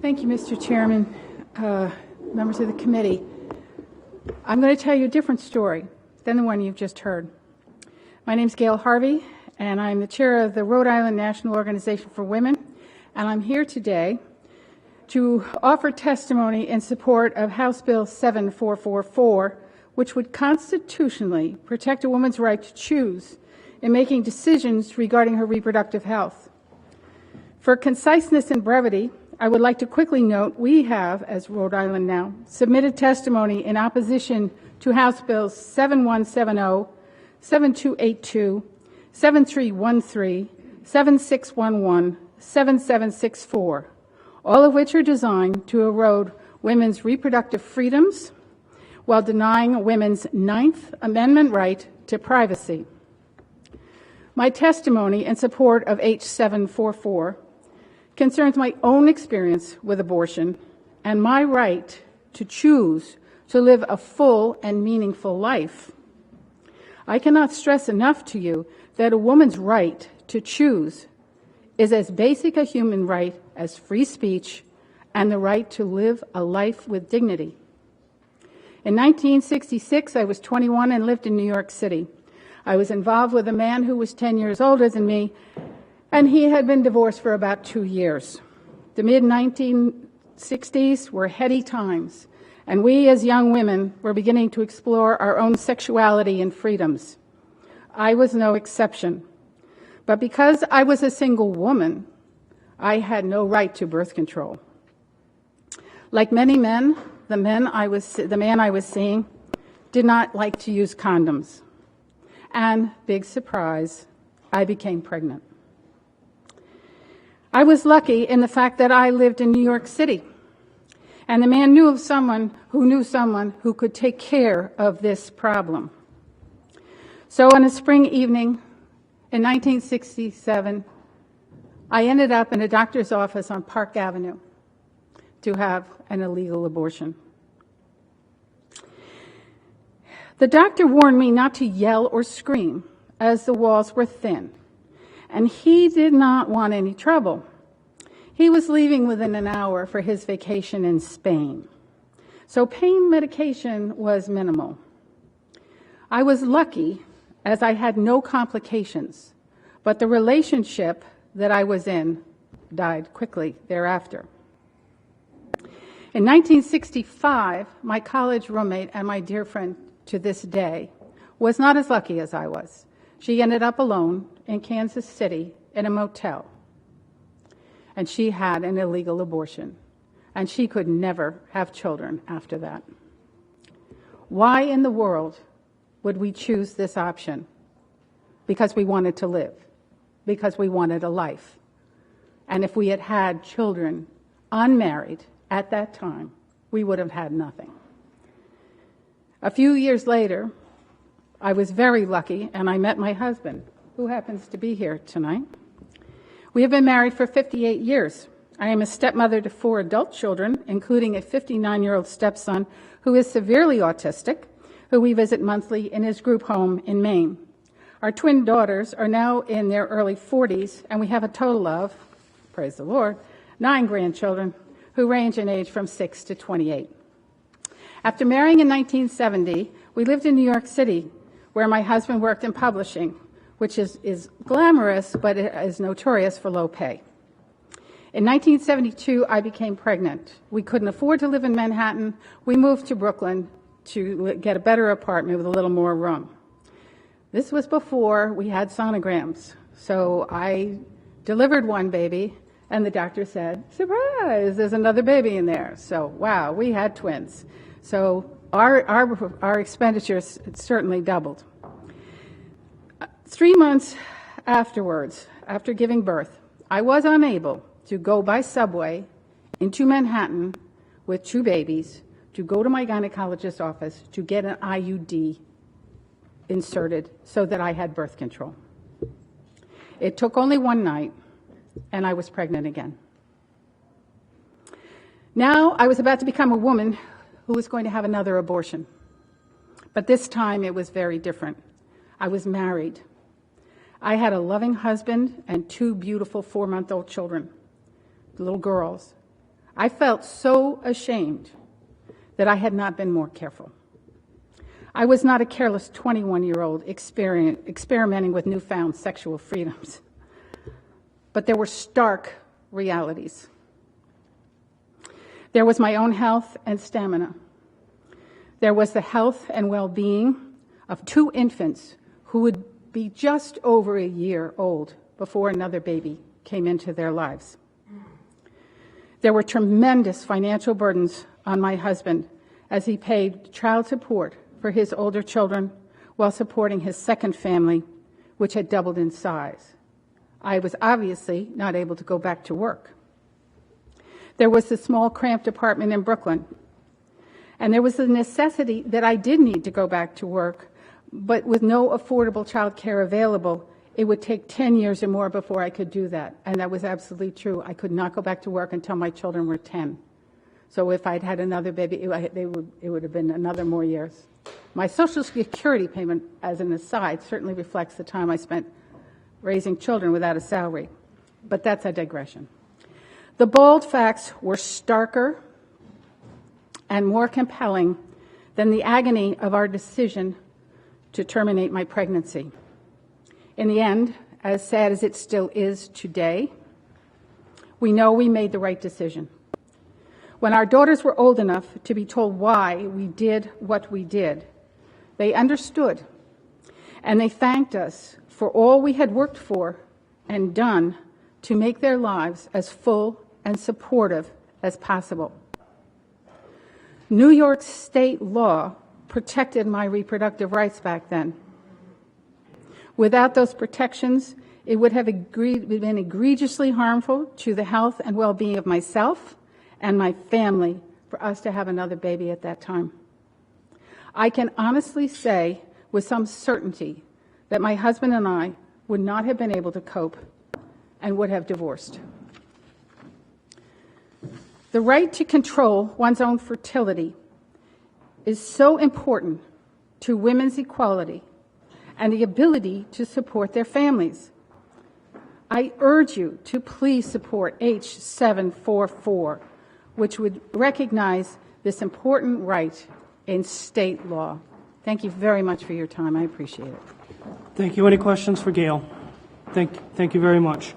Thank you, Mr. Chairman, members of the committee. I'm going to tell you a different story than the one you've just heard. My name is Gail Harvey, and I'm the chair of the Rhode Island National Organization for Women, and I'm here today to offer testimony in support of House Bill 7444, which would constitutionally protect a woman's right to choose in making decisions regarding her reproductive health. For conciseness and brevity, I would like to quickly note we have, as Rhode Island Now, submitted testimony in opposition to House Bills 7170, 7282, 7313, 7611, 7764, all of which are designed to erode women's reproductive freedoms while denying women's Ninth Amendment right to privacy. My testimony in support of H744 concerns my own experience with abortion and my right to choose to live a full and meaningful life. I cannot stress enough to you that a woman's right to choose is as basic a human right as free speech and the right to live a life with dignity. In 1966, I was 21 and lived in New York City. I was involved with a man who was 10 years older than me, and he had been divorced for about 2 years. The mid-1960s were heady times, and we as young women were beginning to explore our own sexuality and freedoms. I was no exception. But because I was a single woman, I had no right to birth control. Like many men, the man I was seeing did not like to use condoms. And, big surprise, I became pregnant. I was lucky in the fact that I lived in New York City, and the man knew someone who could take care of this problem. So on a spring evening in 1967, I ended up in a doctor's office on Park Avenue to have an illegal abortion. The doctor warned me not to yell or scream as the walls were thin, and he did not want any trouble. He was leaving within an hour for his vacation in Spain, so pain medication was minimal. I was lucky as I had no complications, but the relationship that I was in died quickly thereafter. In 1965, my college roommate and my dear friend to this day was not as lucky as I was. She ended up alone in Kansas City in a motel, and she had an illegal abortion, and she could never have children after that. Why in the world would we choose this option? Because we wanted to live, because we wanted a life. And if we had had children unmarried at that time, we would have had nothing. A few years later, I was very lucky, and I met my husband, who happens to be here tonight. We have been married for 58 years. I am a stepmother to 4 adult children, including a 59-year-old stepson who is severely autistic, who we visit monthly in his group home in Maine. Our twin daughters are now in their early 40s, and we have a total of, praise the Lord, 9 grandchildren who range in age from 6 to 28. After marrying in 1970, we lived in New York City, where my husband worked in publishing, which is glamorous, but it is notorious for low pay. In 1972, I became pregnant. We couldn't afford to live in Manhattan. We moved to Brooklyn to get a better apartment with a little more room. This was before we had sonograms. So I delivered one baby, and the doctor said, surprise, there's another baby in there. So, wow, we had twins. So our expenditures certainly doubled. 3 months afterwards, after giving birth, I was unable to go by subway into Manhattan with 2 babies to go to my gynecologist's office to get an IUD inserted so that I had birth control. It took only one night, and I was pregnant again. Now I was about to become a woman who was going to have another abortion. But this time it was very different. I was married. I had a loving husband and 2 beautiful 4-month-old children, little girls. I felt so ashamed that I had not been more careful. I was not a careless 21-year-old experimenting with newfound sexual freedoms, but there were stark realities. There was my own health and stamina. There was the health and well-being of 2 infants who would be just over a year old before another baby came into their lives. There were tremendous financial burdens on my husband as he paid child support for his older children while supporting his second family, which had doubled in size. I was obviously not able to go back to work. There was the small, cramped apartment in Brooklyn, and there was the necessity that I did need to go back to work, but with no affordable child care available, it would take 10 years or more before I could do that. And that was absolutely true. I could not go back to work until my children were 10. So if I'd had another baby, it would have been another more years. My Social Security payment, as an aside, certainly reflects the time I spent raising children without a salary. But that's a digression. The bold facts were starker and more compelling than the agony of our decision to terminate my pregnancy. In the end, as sad as it still is today, we know we made the right decision. When our daughters were old enough to be told why we did what we did, they understood, and they thanked us for all we had worked for and done to make their lives as full and supportive as possible. New York state law protected my reproductive rights back then. Without those protections, it would have been egregiously harmful to the health and well-being of myself and my family for us to have another baby at that time. I can honestly say with some certainty that my husband and I would not have been able to cope and would have divorced. The right to control one's own fertility is so important to women's equality and the ability to support their families. I urge you to please support H744, which would recognize this important right in state law. Thank you very much for your time. I appreciate it. Thank you. Any questions for Gail? Thank you very much.